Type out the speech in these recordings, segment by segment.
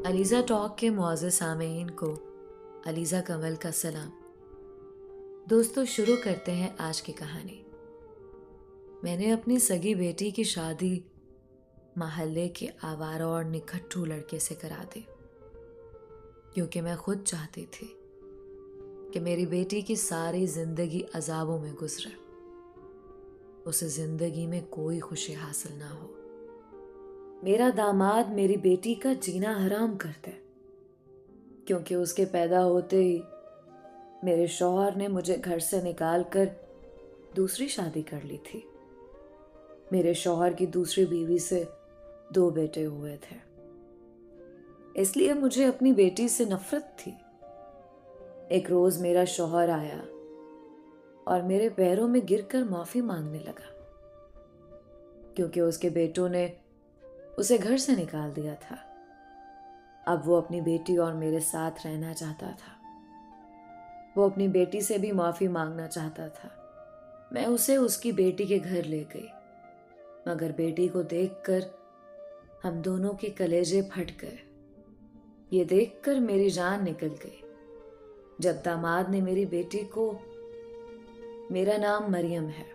Aliza talk के मुआज़्ज़िज़ सामीन को अलीज़ा कमल का सलाम। दोस्तों, शुरू करते हैं आज की कहानी। मैंने अपनी सगी बेटी की शादी मोहल्ले के आवारा और निकट्ठू लड़के से करा दी, क्योंकि मैं खुद चाहती थी कि मेरी बेटी की सारी जिंदगी अजाबों में गुजरे, उसे जिंदगी में कोई खुशी हासिल ना हो। मेरा दामाद मेरी बेटी का जीना हराम कर दे, क्योंकि उसके पैदा होते ही मेरे शौहर ने मुझे घर से निकालकर दूसरी शादी कर ली थी। मेरे शौहर की दूसरी बीवी से 2 बेटे हुए थे, इसलिए मुझे अपनी बेटी से नफरत थी। एक रोज मेरा शौहर आया और मेरे पैरों में गिरकर माफी मांगने लगा, क्योंकि उसके बेटों ने उसे घर से निकाल दिया था। अब वो अपनी बेटी और मेरे साथ रहना चाहता था। वो अपनी बेटी से भी माफी मांगना चाहता था। मैं उसे उसकी बेटी के घर ले गई, मगर बेटी को देखकर हम दोनों के कलेजे फट गए। ये देखकर मेरी जान निकल गई जब दामाद ने मेरी बेटी को, मेरा नाम मरियम है,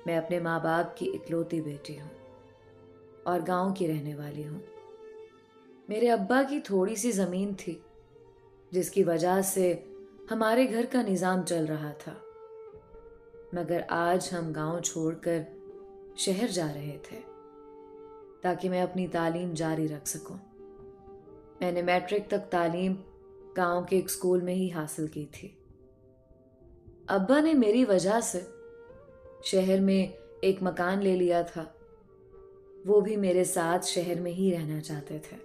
मैं अपने माँ बाप की इकलौती बेटी हूँ और गांव की रहने वाली हूँ। मेरे अब्बा की थोड़ी सी जमीन थी, जिसकी वजह से हमारे घर का निजाम चल रहा था, मगर आज हम गांव छोड़कर शहर जा रहे थे ताकि मैं अपनी तालीम जारी रख सकूं। मैंने मैट्रिक तक तालीम गांव के एक स्कूल में ही हासिल की थी। अब्बा ने मेरी वजह से शहर में एक मकान ले लिया था। वो भी मेरे साथ शहर में ही रहना चाहते थे।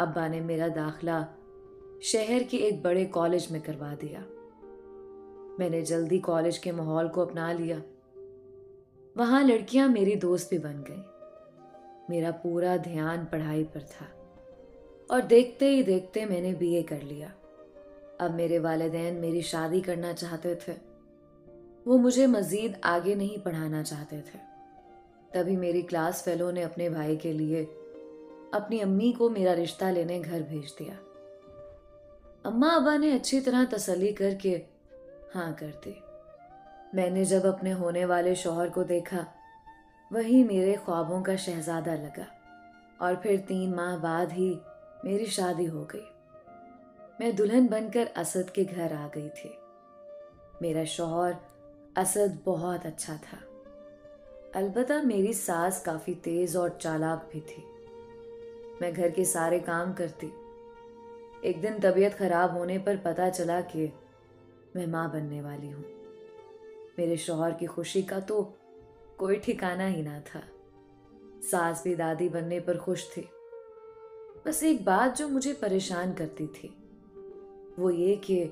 अब्बा ने मेरा दाखिला शहर के एक बड़े कॉलेज में करवा दिया। मैंने जल्दी कॉलेज के माहौल को अपना लिया। वहां लड़कियां मेरी दोस्त भी बन गई। मेरा पूरा ध्यान पढ़ाई पर था और देखते ही देखते मैंने बीए कर लिया। अब मेरे वालिदैन मेरी शादी करना चाहते थे। वो मुझे मजीद आगे नहीं पढ़ाना चाहते थे। तभी मेरी क्लास फेलो ने अपने भाई के लिए अपनी अम्मी को मेरा रिश्ता लेने घर भेज दिया। अम्मा अब्बा ने अच्छी तरह तसल्ली करके हाँ कर दी। मैंने जब अपने होने वाले शौहर को देखा, वही मेरे ख्वाबों का शहजादा लगा और फिर 3 माह बाद ही मेरी शादी हो गई। मैं दुल्हन बनकर असद के घर आ गई थी। मेरा शौहर असद बहुत अच्छा था। अलबत्ता मेरी सास काफी तेज और चालाक भी थी। मैं घर के सारे काम करती। एक दिन तबीयत खराब होने पर पता चला कि मैं मां बनने वाली हूं। मेरे शौहर की खुशी का तो कोई ठिकाना ही ना था। सास भी दादी बनने पर खुश थी। बस एक बात जो मुझे परेशान करती थी, वो ये कि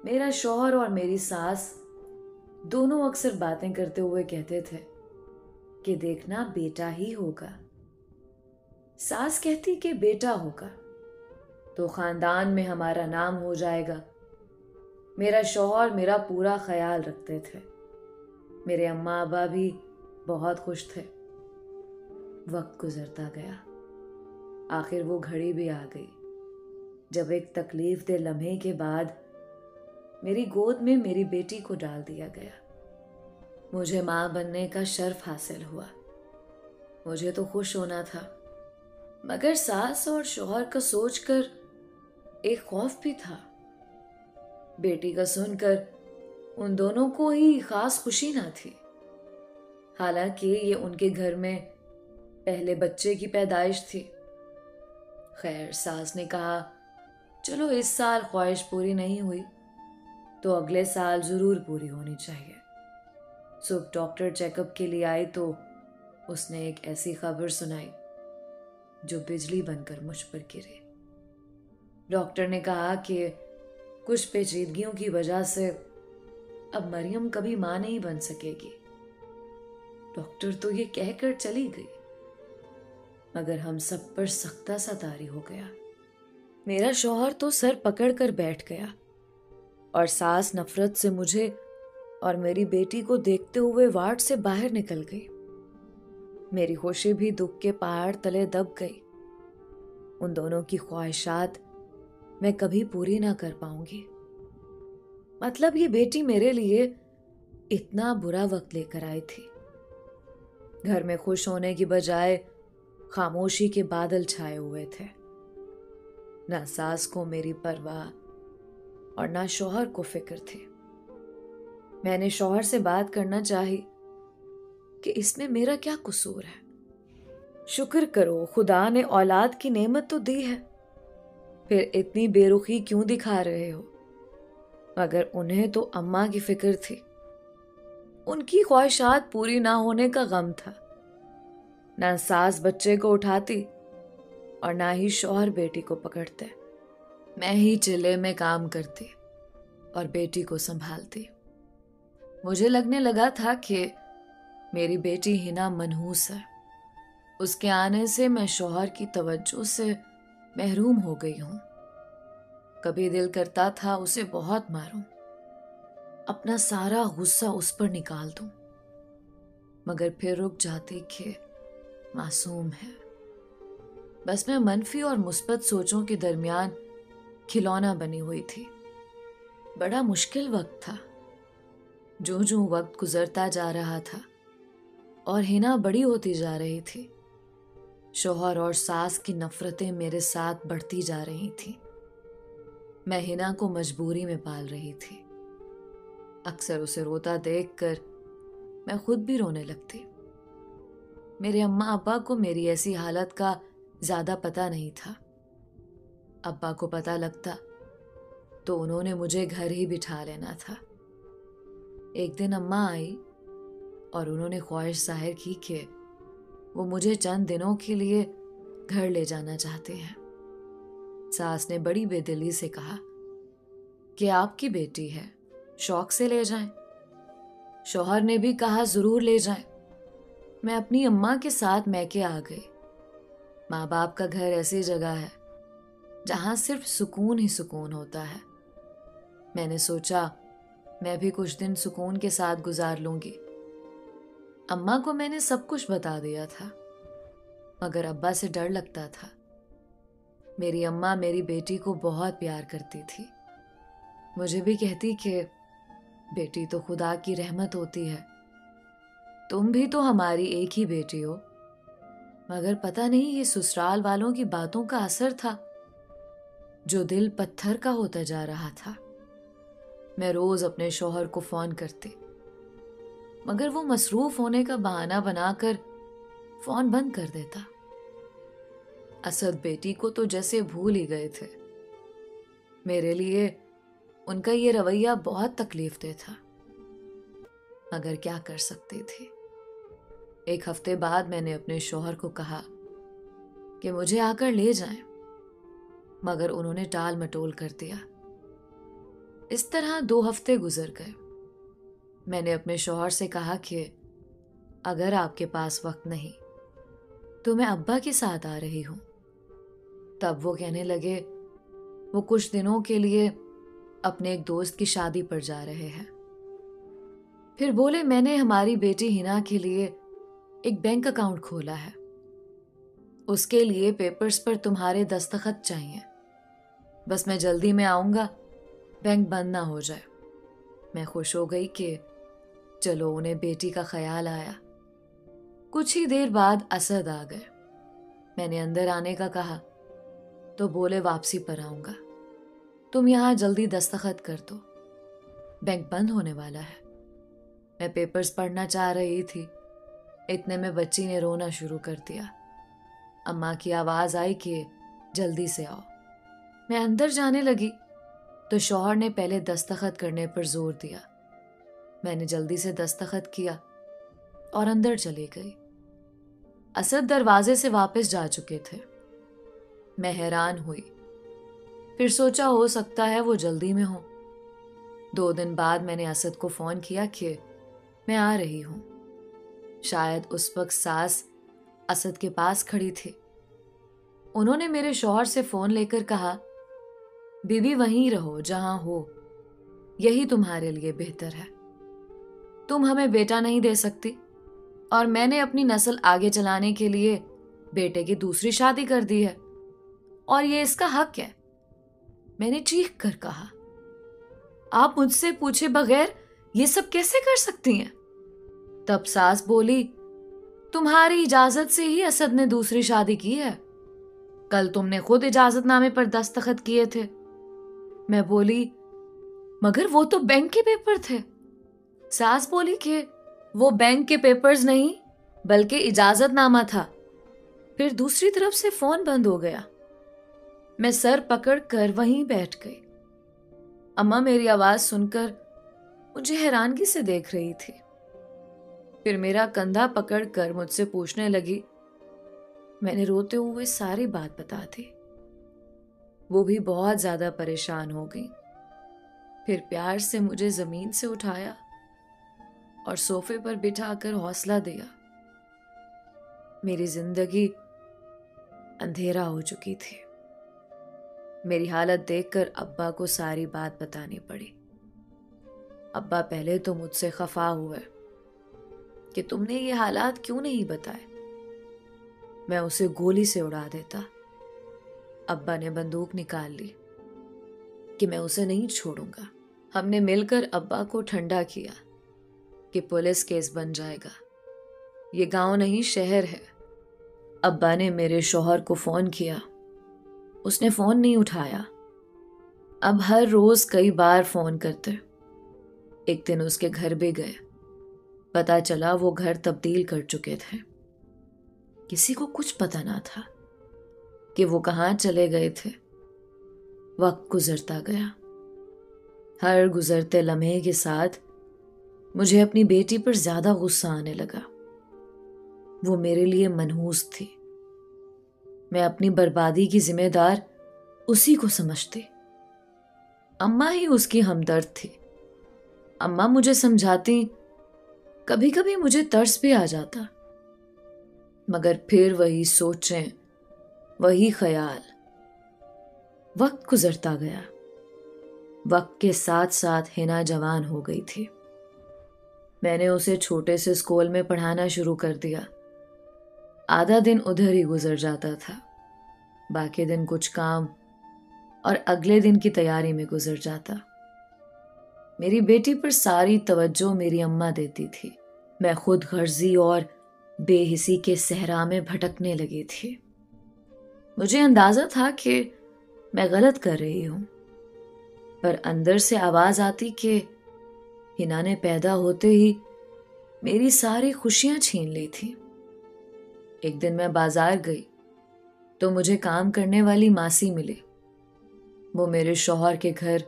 मेरा शौहर और मेरी सास दोनों अक्सर बातें करते हुए कहते थे कि देखना बेटा ही होगा। सास कहती कि बेटा होगा तो खानदान में हमारा नाम हो जाएगा। मेरा शौहर मेरा पूरा ख्याल रखते थे। मेरे अम्मा अब्बा भी बहुत खुश थे। वक्त गुजरता गया। आखिर वो घड़ी भी आ गई जब एक तकलीफ दे लम्हे के बाद मेरी गोद में मेरी बेटी को डाल दिया गया। मुझे मां बनने का शर्फ हासिल हुआ। मुझे तो खुश होना था, मगर सास और शौहर का सोचकर एक खौफ भी था। बेटी का सुनकर उन दोनों को ही खास खुशी ना थी। हालांकि ये उनके घर में पहले बच्चे की पैदाइश थी। खैर, सास ने कहा, चलो इस साल ख्वाहिश पूरी नहीं हुई तो अगले साल जरूर पूरी होनी चाहिए। सुबह डॉक्टर चेकअप के लिए आई तो उसने एक ऐसी खबर सुनाई जो बिजली बनकर मुझ पर गिरी। डॉक्टर ने कहा कि कुछ पेचीदगियों की वजह से अब मरियम कभी मां नहीं बन सकेगी। डॉक्टर तो ये कहकर चली गई, मगर हम सब पर सख्ता सा तारी हो गया। मेरा शौहर तो सर पकड़कर बैठ गया और सास नफरत से मुझे और मेरी बेटी को देखते हुए वार्ड से बाहर निकल गई। मेरी खुशी भी दुख के पहाड़ तले दब गई। उन दोनों की ख्वाहिशात मैं कभी पूरी ना कर पाऊंगी। मतलब ये बेटी मेरे लिए इतना बुरा वक्त लेकर आई थी। घर में खुश होने की बजाय खामोशी के बादल छाए हुए थे। ना सास को मेरी परवाह और ना शौहर को फिक्र थी। मैंने शौहर से बात करना चाही कि इसमें मेरा क्या कसूर है। शुक्र करो खुदा ने औलाद की नेमत तो दी है, फिर इतनी बेरुखी क्यों दिखा रहे हो? मगर उन्हें तो अम्मा की फिक्र थी। उनकी ख्वाहिशात पूरी ना होने का गम था। ना सास बच्चे को उठाती और ना ही शौहर बेटी को पकड़ते। मैं ही चिल्ले में काम करती और बेटी को संभालती। मुझे लगने लगा था कि मेरी बेटी हिना मनहूस है। उसके आने से मैं शौहर की तवज्जो से महरूम हो गई हूं। कभी दिल करता था उसे बहुत मारूं, अपना सारा गुस्सा उस पर निकाल दूं, मगर फिर रुक जाती कि मासूम है। बस मैं मनफी और मुस्बत सोचों के दरमियान खिलौना बनी हुई थी। बड़ा मुश्किल वक्त था। जो जो वक्त गुजरता जा रहा था और हिना बड़ी होती जा रही थी, शौहर और सास की नफरतें मेरे साथ बढ़ती जा रही थी। मैं हिना को मजबूरी में पाल रही थी। अक्सर उसे रोता देखकर मैं खुद भी रोने लगती। मेरे अम्मा अब्बा को मेरी ऐसी हालत का ज्यादा पता नहीं था। अब्बा को पता लगता तो उन्होंने मुझे घर ही बिठा लेना था। एक दिन अम्मा आई और उन्होंने ख्वाहिश जाहिर की कि वो मुझे चंद दिनों के लिए घर ले जाना चाहते हैं। सास ने बड़ी बेदिली से कहा कि आपकी बेटी है, शौक से ले जाएं। शौहर ने भी कहा जरूर ले जाएं। मैं अपनी अम्मा के साथ मैके आ गई। माँ बाप का घर ऐसी जगह है जहां सिर्फ सुकून ही सुकून होता है। मैंने सोचा मैं भी कुछ दिन सुकून के साथ गुजार लूंगी। अम्मा को मैंने सब कुछ बता दिया था, मगर अब्बा से डर लगता था। मेरी अम्मा मेरी बेटी को बहुत प्यार करती थी। मुझे भी कहती कि बेटी तो खुदा की रहमत होती है, तुम भी तो हमारी एक ही बेटी हो। मगर पता नहीं ये ससुराल वालों की बातों का असर था जो दिल पत्थर का होता जा रहा था। मैं रोज अपने शौहर को फोन करती, मगर वो मसरूफ होने का बहाना बनाकर फोन बंद कर देता। असद बेटी को तो जैसे भूल ही गए थे। मेरे लिए उनका ये रवैया बहुत तकलीफदेह था, मगर क्या कर सकती थी। एक हफ्ते बाद मैंने अपने शौहर को कहा कि मुझे आकर ले जाएं, मगर उन्होंने टाल मटोल कर दिया। इस तरह 2 हफ्ते गुजर गए। मैंने अपने शौहर से कहा कि अगर आपके पास वक्त नहीं तो मैं अब्बा के साथ आ रही हूं। तब वो कहने लगे वो कुछ दिनों के लिए अपने एक दोस्त की शादी पर जा रहे हैं। फिर बोले मैंने हमारी बेटी हिना के लिए एक बैंक अकाउंट खोला है, उसके लिए पेपर्स पर तुम्हारे दस्तखत चाहिए। बस मैं जल्दी में आऊंगा, बैंक बंद ना हो जाए। मैं खुश हो गई कि चलो उन्हें बेटी का ख्याल आया। कुछ ही देर बाद असद आ गए। मैंने अंदर आने का कहा तो बोले वापसी पर आऊंगा, तुम यहां जल्दी दस्तखत कर दो, बैंक बंद होने वाला है। मैं पेपर्स पढ़ना चाह रही थी, इतने में बच्ची ने रोना शुरू कर दिया। अम्मा की आवाज आई कि जल्दी से आओ। मैं अंदर जाने लगी तो शौहर ने पहले दस्तखत करने पर जोर दिया। मैंने जल्दी से दस्तखत किया और अंदर चली गई। असद दरवाजे से वापस जा चुके थे। मैं हैरान हुई, फिर सोचा हो सकता है वो जल्दी में हो। 2 दिन बाद मैंने असद को फोन किया कि मैं आ रही हूं। शायद उस वक्त सास असद के पास खड़ी थी। उन्होंने मेरे शौहर से फोन लेकर कहा, बीबी वहीं रहो जहां हो, यही तुम्हारे लिए बेहतर है। तुम हमें बेटा नहीं दे सकती और मैंने अपनी नस्ल आगे चलाने के लिए बेटे की दूसरी शादी कर दी है। और ये इसका हक है। मैंने चीख कर कहा, आप मुझसे पूछे बगैर ये सब कैसे कर सकती हैं? तब सास बोली, तुम्हारी इजाजत से ही असद ने दूसरी शादी की है। कल तुमने खुद इजाजतनामे पर दस्तखत किए थे। मैं बोली, मगर वो तो बैंक के पेपर थे। सास बोली कि वो बैंक के पेपर्स नहीं बल्कि इजाजतनामा था। फिर दूसरी तरफ से फोन बंद हो गया। मैं सर पकड़ कर वहीं बैठ गई। अम्मा मेरी आवाज सुनकर मुझे हैरानगी से देख रही थी। फिर मेरा कंधा पकड़कर मुझसे पूछने लगी। मैंने रोते हुए सारी बात बता दी। वो भी बहुत ज्यादा परेशान हो गई। फिर प्यार से मुझे जमीन से उठाया और सोफे पर बिठाकर हौसला दिया। मेरी जिंदगी अंधेरा हो चुकी थी। मेरी हालत देखकर अब्बा को सारी बात बतानी पड़ी। अब्बा पहले तो मुझसे खफा हुए कि तुमने ये हालात क्यों नहीं बताए, मैं उसे गोली से उड़ा देता। अब्बा ने बंदूक निकाल ली कि मैं उसे नहीं छोड़ूंगा। हमने मिलकर अब्बा को ठंडा किया कि पुलिस केस बन जाएगा, ये गांव नहीं शहर है। अब्बा ने मेरे शौहर को फोन किया, उसने फोन नहीं उठाया। अब हर रोज कई बार फोन करते। एक दिन उसके घर भी गए। पता चला वो घर तब्दील कर चुके थे। किसी को कुछ पता ना था कि वो कहाँ चले गए थे। वक्त गुजरता गया। हर गुजरते लम्हे के साथ मुझे अपनी बेटी पर ज्यादा गुस्सा आने लगा। वो मेरे लिए मनहूस थी। मैं अपनी बर्बादी की जिम्मेदार उसी को समझती। अम्मा ही उसकी हमदर्द थी। अम्मा मुझे समझाती, कभी कभी मुझे तरस भी आ जाता, मगर फिर वही सोचें, वही ख्याल। वक्त गुजरता गया। वक्त के साथ साथ हिना जवान हो गई थी। मैंने उसे छोटे से स्कूल में पढ़ाना शुरू कर दिया। आधा दिन उधर ही गुजर जाता था, बाकी दिन कुछ काम और अगले दिन की तैयारी में गुजर जाता। मेरी बेटी पर सारी तवज्जो मेरी अम्मा देती थी। मैं खुद गर्जी और बेहिसी के सहरा में भटकने लगी थी। मुझे अंदाजा था कि मैं गलत कर रही हूं, पर अंदर से आवाज आती कि हिना ने पैदा होते ही मेरी सारी खुशियां छीन ली थी। एक दिन मैं बाजार गई तो मुझे काम करने वाली मासी मिली। वो मेरे शौहर के घर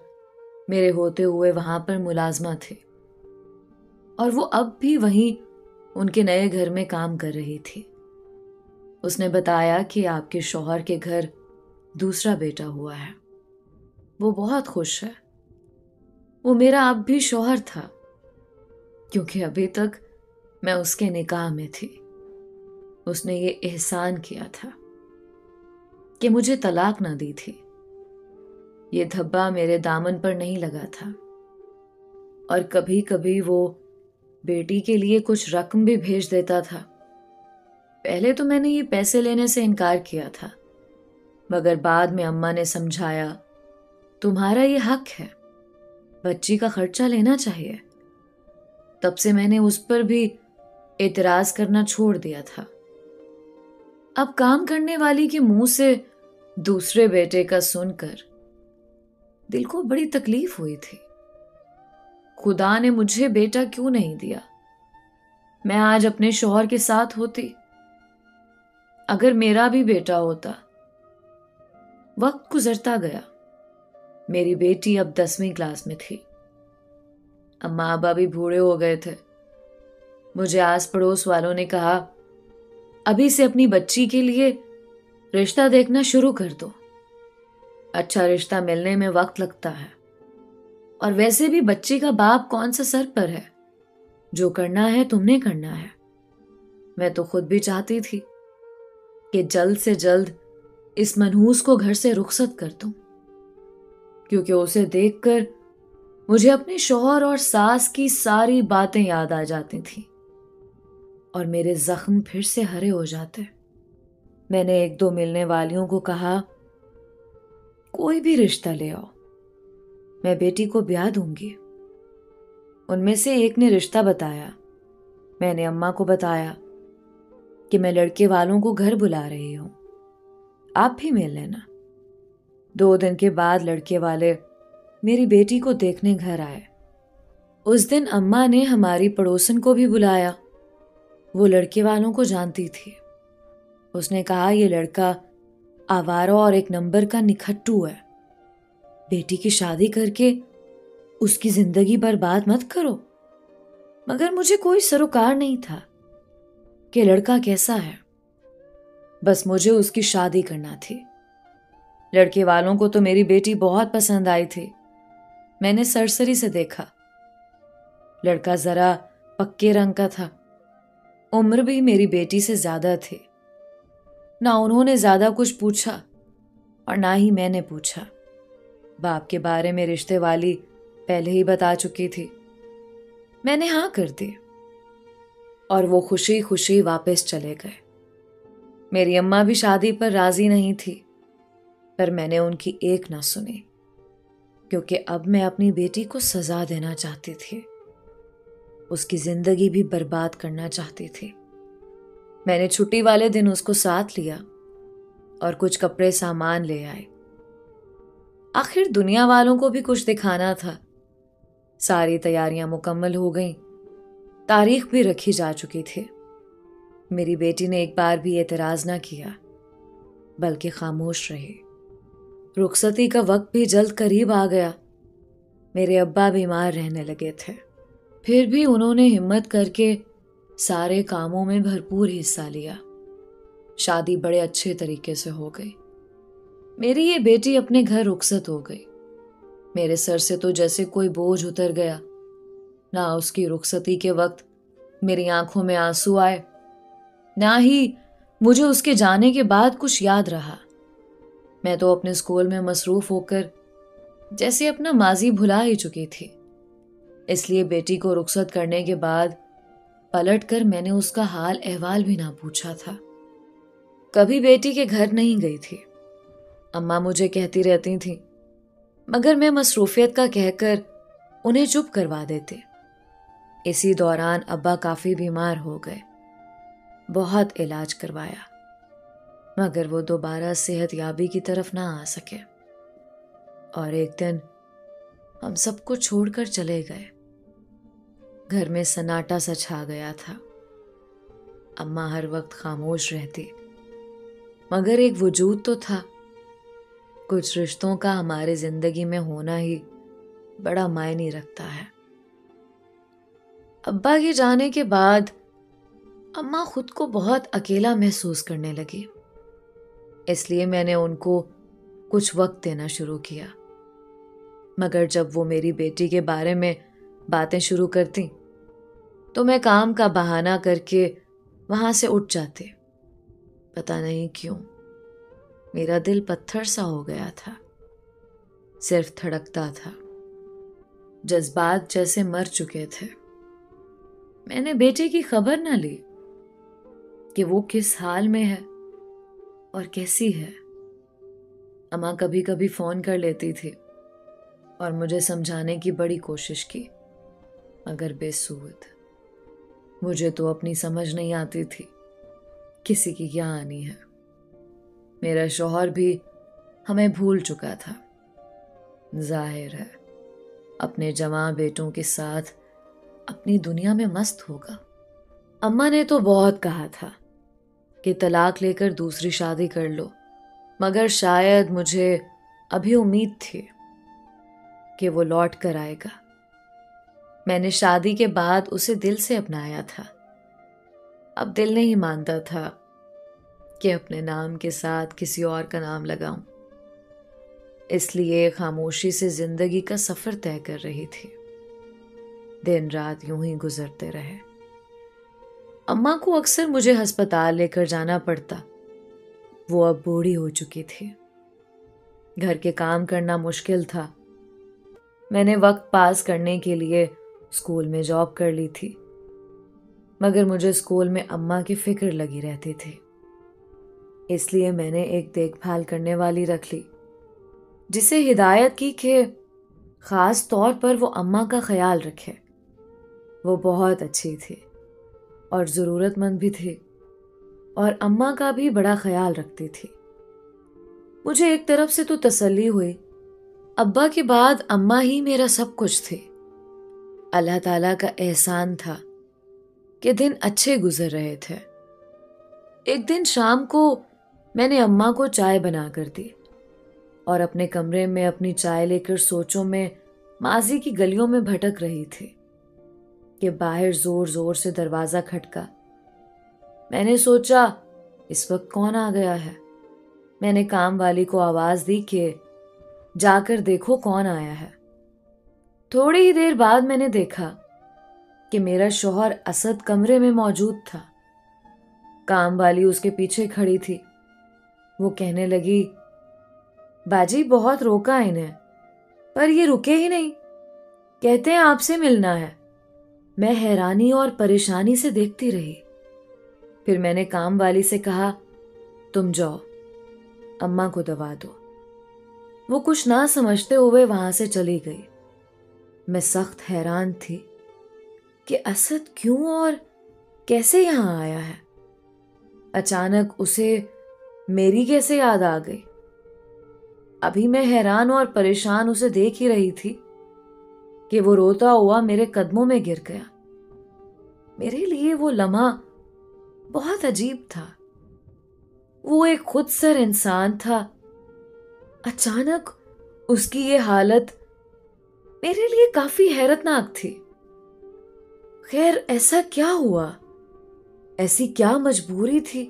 मेरे होते हुए वहां पर मुलाजमा थे और वो अब भी वहीं उनके नए घर में काम कर रही थी। उसने बताया कि आपके शौहर के घर दूसरा बेटा हुआ है। वो बहुत खुश है। वो मेरा अब भी शौहर था, क्योंकि अभी तक मैं उसके निकाह में थी। उसने ये एहसान किया था कि मुझे तलाक ना दी थी। ये धब्बा मेरे दामन पर नहीं लगा था। और कभी कभी वो बेटी के लिए कुछ रकम भी भेज देता था। पहले तो मैंने ये पैसे लेने से इनकार किया था, मगर बाद में अम्मा ने समझाया, तुम्हारा ये हक है, बच्ची का खर्चा लेना चाहिए। तब से मैंने उस पर भी एतराज करना छोड़ दिया था। अब काम करने वाली के मुंह से दूसरे बेटे का सुनकर दिल को बड़ी तकलीफ हुई थी। खुदा ने मुझे बेटा क्यों नहीं दिया? मैं आज अपने शौहर के साथ होती। अगर मेरा भी बेटा होता। वक्त गुजरता गया। मेरी बेटी अब 10वीं क्लास में थी। अम्मा अब्बा भी बूढ़े हो गए थे। मुझे आस पड़ोस वालों ने कहा, अभी से अपनी बच्ची के लिए रिश्ता देखना शुरू कर दो। अच्छा रिश्ता मिलने में वक्त लगता है, और वैसे भी बच्ची का बाप कौन सा सर पर है? जो करना है तुमने करना है। मैं तो खुद भी चाहती थी कि जल्द से जल्द इस मनहूस को घर से रुखसत कर दूं, क्योंकि उसे देखकर मुझे अपने शौहर और सास की सारी बातें याद आ जाती थी और मेरे जख्म फिर से हरे हो जाते। मैंने एक दो मिलने वालियों को कहा, कोई भी रिश्ता ले आओ, मैं बेटी को ब्याह दूंगी। उनमें से एक ने रिश्ता बताया। मैंने अम्मा को बताया कि मैं लड़के वालों को घर बुला रही हूं, आप भी मिल लेना। 2 दिन के बाद लड़के वाले मेरी बेटी को देखने घर आए। उस दिन अम्मा ने हमारी पड़ोसन को भी बुलाया। वो लड़के वालों को जानती थी। उसने कहा, ये लड़का आवारा और 1 नंबर का निखट्टू है। बेटी की शादी करके उसकी जिंदगी बर्बाद मत करो। मगर मुझे कोई सरोकार नहीं था कि लड़का कैसा है। बस मुझे उसकी शादी करना थी। लड़के वालों को तो मेरी बेटी बहुत पसंद आई थी। मैंने सरसरी से देखा। लड़का जरा पक्के रंग का था। उम्र भी मेरी बेटी से ज्यादा थी। ना उन्होंने ज्यादा कुछ पूछा और ना ही मैंने पूछा। बाप के बारे में रिश्ते वाली पहले ही बता चुकी थी। मैंने हाँ कर दी और वो खुशी खुशी वापस चले गए। मेरी अम्मा भी शादी पर राजी नहीं थी, पर मैंने उनकी एक ना सुनी, क्योंकि अब मैं अपनी बेटी को सजा देना चाहती थी। उसकी जिंदगी भी बर्बाद करना चाहती थी। मैंने छुट्टी वाले दिन उसको साथ लिया और कुछ कपड़े सामान ले आए। आखिर दुनिया वालों को भी कुछ दिखाना था। सारी तैयारियां मुकम्मल हो गईं। तारीख भी रखी जा चुकी थी। मेरी बेटी ने एक बार भी एतराज ना किया, बल्कि खामोश रही। रुखसती का वक्त भी जल्द करीब आ गया। मेरे अब्बा बीमार रहने लगे थे, फिर भी उन्होंने हिम्मत करके सारे कामों में भरपूर हिस्सा लिया। शादी बड़े अच्छे तरीके से हो गई। मेरी ये बेटी अपने घर रुखसत हो गई। मेरे सर से तो जैसे कोई बोझ उतर गया। ना उसकी रुखसती के वक्त मेरी आंखों में आंसू आए, ना ही मुझे उसके जाने के बाद कुछ याद रहा। मैं तो अपने स्कूल में मसरूफ होकर जैसे अपना माजी भुला ही चुकी थी। इसलिए बेटी को रुखसत करने के बाद पलटकर मैंने उसका हाल अहवाल भी ना पूछा था। कभी बेटी के घर नहीं गई थी। अम्मा मुझे कहती रहती थी, मगर मैं मसरूफियत का कहकर उन्हें चुप करवा देते। इसी दौरान अब्बा काफी बीमार हो गए। बहुत इलाज करवाया, मगर वो दोबारा सेहत याबी की तरफ ना आ सके और एक दिन हम सबको छोड़कर चले गए। घर में सन्नाटा सा छा गया था। अम्मा हर वक्त खामोश रहती, मगर एक वजूद तो था। कुछ रिश्तों का हमारे जिंदगी में होना ही बड़ा मायने रखता है। अब्बा के जाने के बाद अम्मा खुद को बहुत अकेला महसूस करने लगी। इसलिए मैंने उनको कुछ वक्त देना शुरू किया। मगर जब वो मेरी बेटी के बारे में बातें शुरू करती तो मैं काम का बहाना करके वहां से उठ जाती। पता नहीं क्यों मेरा दिल पत्थर सा हो गया था। सिर्फ धड़कता था। जज्बात जैसे मर चुके थे। मैंने बेटे की खबर ना ली कि वो किस हाल में है और कैसी है। अम्मा कभी कभी फोन कर लेती थी और मुझे समझाने की बड़ी कोशिश की, मगर बेसूद। मुझे तो अपनी समझ नहीं आती थी, किसी की क्या आनी है। मेरा शौहर भी हमें भूल चुका था। जाहिर है अपने जवां बेटों के साथ अपनी दुनिया में मस्त होगा। अम्मा ने तो बहुत कहा था कि तलाक लेकर दूसरी शादी कर लो, मगर शायद मुझे अभी उम्मीद थी कि वो लौट कर आएगा। मैंने शादी के बाद उसे दिल से अपनाया था। अब दिल नहीं मानता था कि अपने नाम के साथ किसी और का नाम लगाऊं। इसलिए खामोशी से जिंदगी का सफर तय कर रही थी। दिन रात यूं ही गुजरते रहे। अम्मा को अक्सर मुझे अस्पताल लेकर जाना पड़ता। वो अब बूढ़ी हो चुकी थी। घर के काम करना मुश्किल था। मैंने वक्त पास करने के लिए स्कूल में जॉब कर ली थी, मगर मुझे स्कूल में अम्मा की फिक्र लगी रहती थी। इसलिए मैंने एक देखभाल करने वाली रख ली। जिसे हिदायत की कि ख़ास तौर पर वो अम्मा का ख्याल रखे। वो बहुत अच्छी थी और ज़रूरतमंद भी थी और अम्मा का भी बड़ा ख्याल रखती थी। मुझे एक तरफ से तो तसल्ली हुई, अब्बा के बाद अम्मा ही मेरा सब कुछ थी। अल्लाह ताला का एहसान था कि दिन अच्छे गुजर रहे थे। एक दिन शाम को मैंने अम्मा को चाय बना कर दी और अपने कमरे में अपनी चाय लेकर सोचों में माजी की गलियों में भटक रही थी कि बाहर जोर जोर से दरवाजा खटका। मैंने सोचा इस वक्त कौन आ गया है। मैंने काम वाली को आवाज दी कि जाकर देखो कौन आया है। थोड़ी ही देर बाद मैंने देखा कि मेरा शौहर असद कमरे में मौजूद था। काम वाली उसके पीछे खड़ी थी। वो कहने लगी, बाजी बहुत रोका इन्हें, पर ये रुके ही नहीं, कहते हैं आपसे मिलना है। मैं हैरानी और परेशानी से देखती रही। फिर मैंने काम वाली से कहा, तुम जाओ, अम्मा को दवा दो। वो कुछ ना समझते हुए वहां से चली गई। मैं सख्त हैरान थी कि असद क्यों और कैसे यहां आया है। अचानक उसे मेरी कैसे याद आ गई। अभी मैं हैरान और परेशान उसे देख ही रही थी कि वो रोता हुआ मेरे कदमों में गिर गया। मेरे लिए वो लम्हा बहुत अजीब था। वो एक खुदसर इंसान था। अचानक उसकी ये हालत मेरे लिए काफी हैरतनाक थी। खैर, ऐसा क्या हुआ, ऐसी क्या मजबूरी थी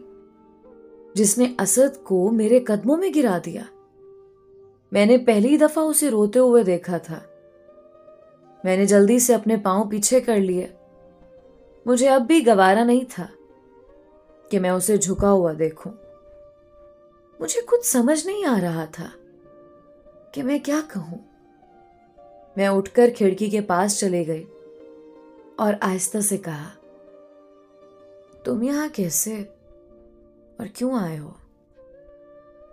जिसने असद को मेरे कदमों में गिरा दिया। मैंने पहली दफा उसे रोते हुए देखा था। मैंने जल्दी से अपने पांव पीछे कर लिए। मुझे अब भी गवारा नहीं था कि मैं उसे झुका हुआ देखूं। मुझे कुछ समझ नहीं आ रहा था कि मैं क्या कहूं। मैं उठकर खिड़की के पास चले गई और आहिस्ता से कहा, तुम यहां कैसे और क्यों आए हो?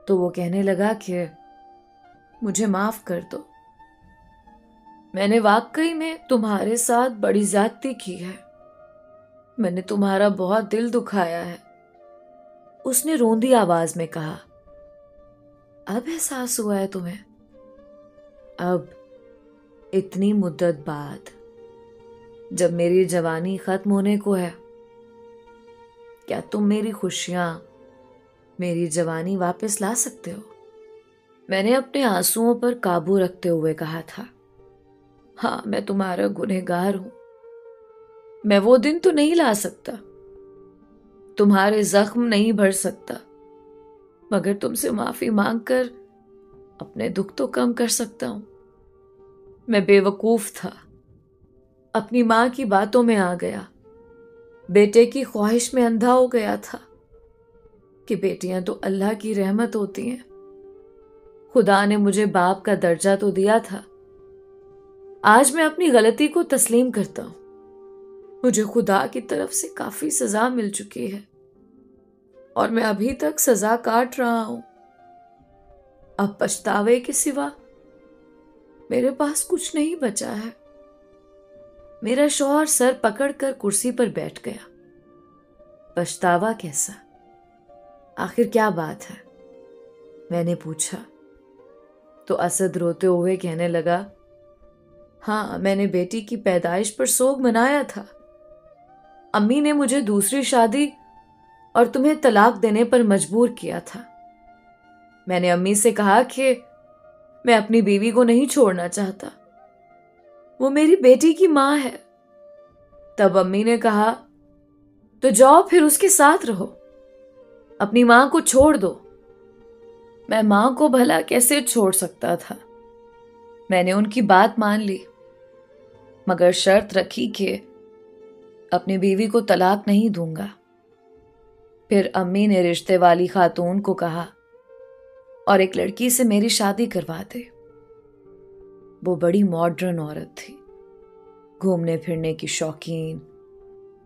तो वो कहने लगा कि मुझे माफ कर दो, मैंने वाकई में तुम्हारे साथ बड़ी ज्यादती की है। मैंने तुम्हारा बहुत दिल दुखाया है। उसने रोंदी आवाज में कहा, अब एहसास हुआ है तुम्हें? अब इतनी मुद्दत बाद, जब मेरी जवानी खत्म होने को है, क्या तुम मेरी खुशियां, मेरी जवानी वापस ला सकते हो? मैंने अपने आंसुओं पर काबू रखते हुए कहा था, हाँ, मैं तुम्हारा गुनहगार हूं। मैं वो दिन तो नहीं ला सकता, तुम्हारे जख्म नहीं भर सकता, मगर तुमसे माफी मांगकर अपने दुख तो कम कर सकता हूं। मैं बेवकूफ था, अपनी मां की बातों में आ गया, बेटे की ख्वाहिश में अंधा हो गया था कि बेटियां तो अल्लाह की रहमत होती हैं। खुदा ने मुझे बाप का दर्जा तो दिया था। आज मैं अपनी गलती को तस्लीम करता हूं। मुझे खुदा की तरफ से काफी सजा मिल चुकी है और मैं अभी तक सजा काट रहा हूं। अब पछतावे के सिवा मेरे पास कुछ नहीं बचा है। मेरा शौहर सर पकड़कर कुर्सी पर बैठ गया। पछतावा कैसा? आखिर क्या बात है? मैंने पूछा। तो असद रोते हुए कहने लगा, हाँ, मैंने बेटी की पैदाइश पर सोग मनाया था। अम्मी ने मुझे दूसरी शादी और तुम्हें तलाक देने पर मजबूर किया था। मैंने अम्मी से कहा कि मैं अपनी बीवी को नहीं छोड़ना चाहता, वो मेरी बेटी की मां है। तब अम्मी ने कहा, तो जाओ फिर उसके साथ रहो, अपनी मां को छोड़ दो। मैं मां को भला कैसे छोड़ सकता था? मैंने उनकी बात मान ली, मगर शर्त रखी कि अपनी बीवी को तलाक नहीं दूंगा। फिर अम्मी ने रिश्ते वाली खातून को कहा और एक लड़की से मेरी शादी करवा दे। वो बड़ी मॉडर्न औरत थी, घूमने फिरने की शौकीन।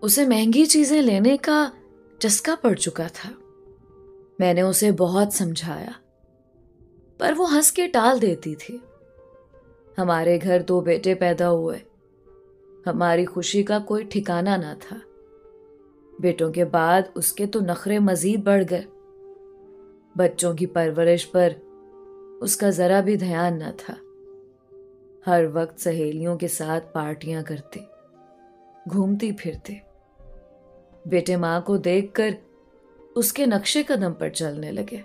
उसे महंगी चीजें लेने का चस्का पड़ चुका था। मैंने उसे बहुत समझाया, पर वो हंस के टाल देती थी। हमारे घर 2 बेटे पैदा हुए, हमारी खुशी का कोई ठिकाना ना था। बेटों के बाद उसके तो नखरे मजीद बढ़ गए। बच्चों की परवरिश पर उसका जरा भी ध्यान न था। हर वक्त सहेलियों के साथ पार्टियां करते, घूमती फिरते। बेटे माँ को देखकर उसके नक्शे कदम पर चलने लगे।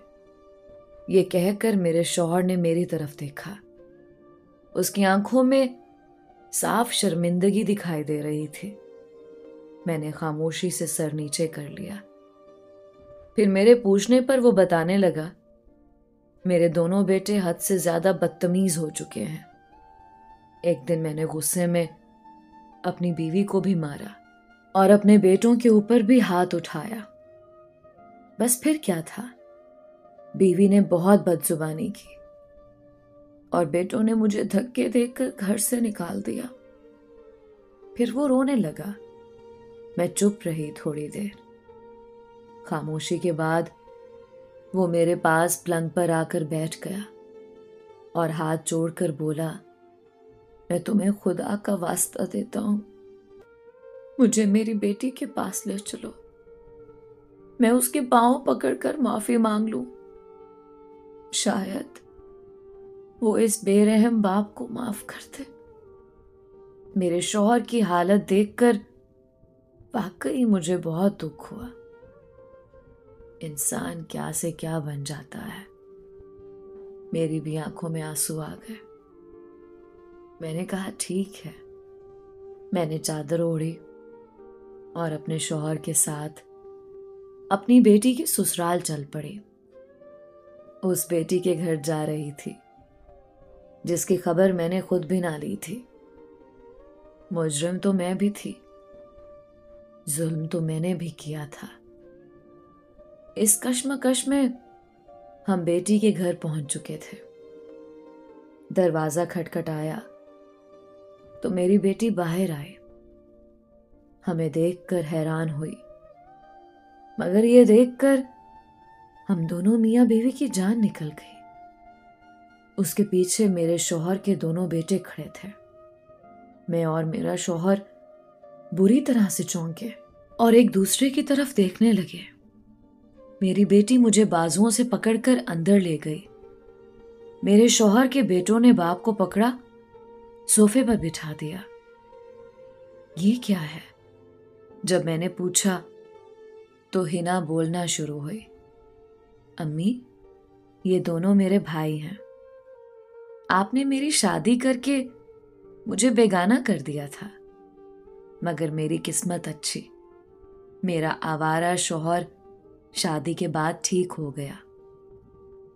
ये कहकर मेरे शौहर ने मेरी तरफ देखा। उसकी आंखों में साफ शर्मिंदगी दिखाई दे रही थी। मैंने खामोशी से सर नीचे कर लिया। फिर मेरे पूछने पर वो बताने लगा, मेरे दोनों बेटे हद से ज्यादा बदतमीज हो चुके हैं। एक दिन मैंने गुस्से में अपनी बीवी को भी मारा और अपने बेटों के ऊपर भी हाथ उठाया। बस फिर क्या था, बीवी ने बहुत बदजुबानी की और बेटों ने मुझे धक्के देकर घर से निकाल दिया। फिर वो रोने लगा। मैं चुप रही थोड़ी देर। खामोशी के बाद वो मेरे पास पलंग पर आकर बैठ गया और हाथ जोड़कर बोला, मैं तुम्हें खुदा का वास्ता देता हूं, मुझे मेरी बेटी के पास ले चलो। मैं उसके पांव पकड़कर माफी मांग लूं। शायद वो इस बेरहम बाप को माफ कर दे। मेरे शौहर की हालत देखकर वाकई मुझे बहुत दुख हुआ। इंसान क्या से क्या बन जाता है। मेरी भी आंखों में आंसू आ गए। मैंने कहा, ठीक है। मैंने चादर ओढ़ी और अपने शौहर के साथ अपनी बेटी के ससुराल चल पड़ी। उस बेटी के घर जा रही थी जिसकी खबर मैंने खुद भी ना ली थी। मुजरिम तो मैं भी थी, जुल्म तो मैंने भी किया था। इस कश्मकश में हम बेटी के घर पहुंच चुके थे। दरवाजा खटखटाया तो मेरी बेटी बाहर आई। हमें देखकर हैरान हुई, मगर ये देखकर हम दोनों मियां बीवी की जान निकल गई। उसके पीछे मेरे शौहर के दोनों बेटे खड़े थे। मैं और मेरा शौहर बुरी तरह से चौंके और एक दूसरे की तरफ देखने लगे। मेरी बेटी मुझे बाजुओं से पकड़कर अंदर ले गई। मेरे शौहर के बेटों ने बाप को पकड़ा, सोफे पर बिठा दिया। ये क्या है? जब मैंने पूछा तो हिना बोलना शुरू हुई, अम्मी, ये दोनों मेरे भाई हैं। आपने मेरी शादी करके मुझे बेगाना कर दिया था, मगर मेरी किस्मत अच्छी। मेरा आवारा शौहर शादी के बाद ठीक हो गया।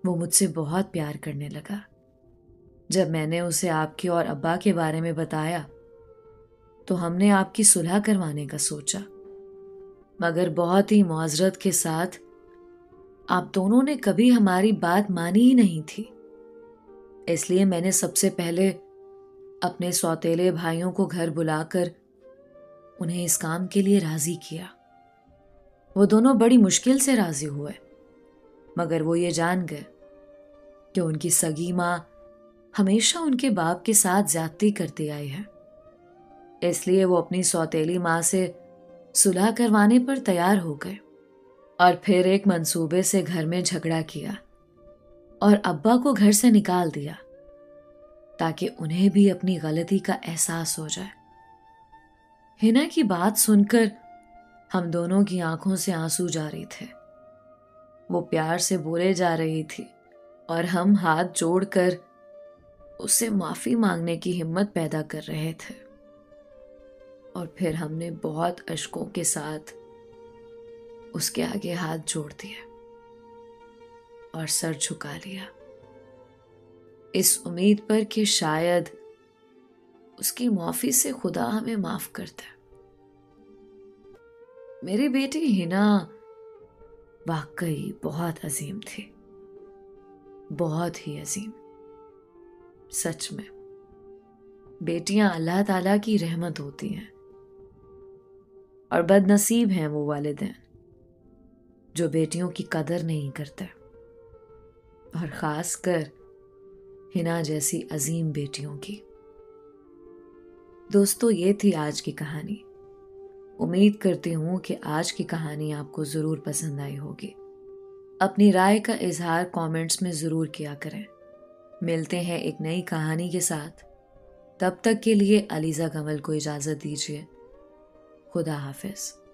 वो मुझसे बहुत प्यार करने लगा। जब मैंने उसे आपके और अब्बा के बारे में बताया तो हमने आपकी सुलह करवाने का सोचा, मगर बहुत ही मुआजरत के साथ आप दोनों ने कभी हमारी बात मानी ही नहीं थी। इसलिए मैंने सबसे पहले अपने सौतेले भाइयों को घर बुलाकर उन्हें इस काम के लिए राजी किया। वो दोनों बड़ी मुश्किल से राजी हुए, मगर वो ये जान गए कि उनकी सगी माँ हमेशा उनके बाप के साथ ज्यादती करती आई है। इसलिए वो अपनी सौतेली माँ से सुलह करवाने पर तैयार हो गए और फिर एक मंसूबे से घर में झगड़ा किया और अब्बा को घर से निकाल दिया ताकि उन्हें भी अपनी गलती का एहसास हो जाए। हिना की बात सुनकर हम दोनों की आंखों से आंसू जारी थे। वो प्यार से बोले जा रही थी और हम हाथ जोड़कर उससे माफी मांगने की हिम्मत पैदा कर रहे थे। और फिर हमने बहुत अश्कों के साथ उसके आगे हाथ जोड़ दिए और सर झुका लिया, इस उम्मीद पर कि शायद उसकी माफी से खुदा हमें माफ करता। मेरी बेटी हिना वाकई बहुत अजीम थी, बहुत ही अजीम। सच में बेटियां अल्लाह ताला की रहमत होती हैं और बदनसीब हैं वो वालिदैन जो बेटियों की कदर नहीं करते, और खासकर हिना जैसी अजीम बेटियों की। दोस्तों, ये थी आज की कहानी। उम्मीद करती हूँ कि आज की कहानी आपको ज़रूर पसंद आई होगी। अपनी राय का इजहार कमेंट्स में ज़रूर किया करें। मिलते हैं एक नई कहानी के साथ। तब तक के लिए अलीज़ा कमल को इजाज़त दीजिए। खुदा हाफिज़।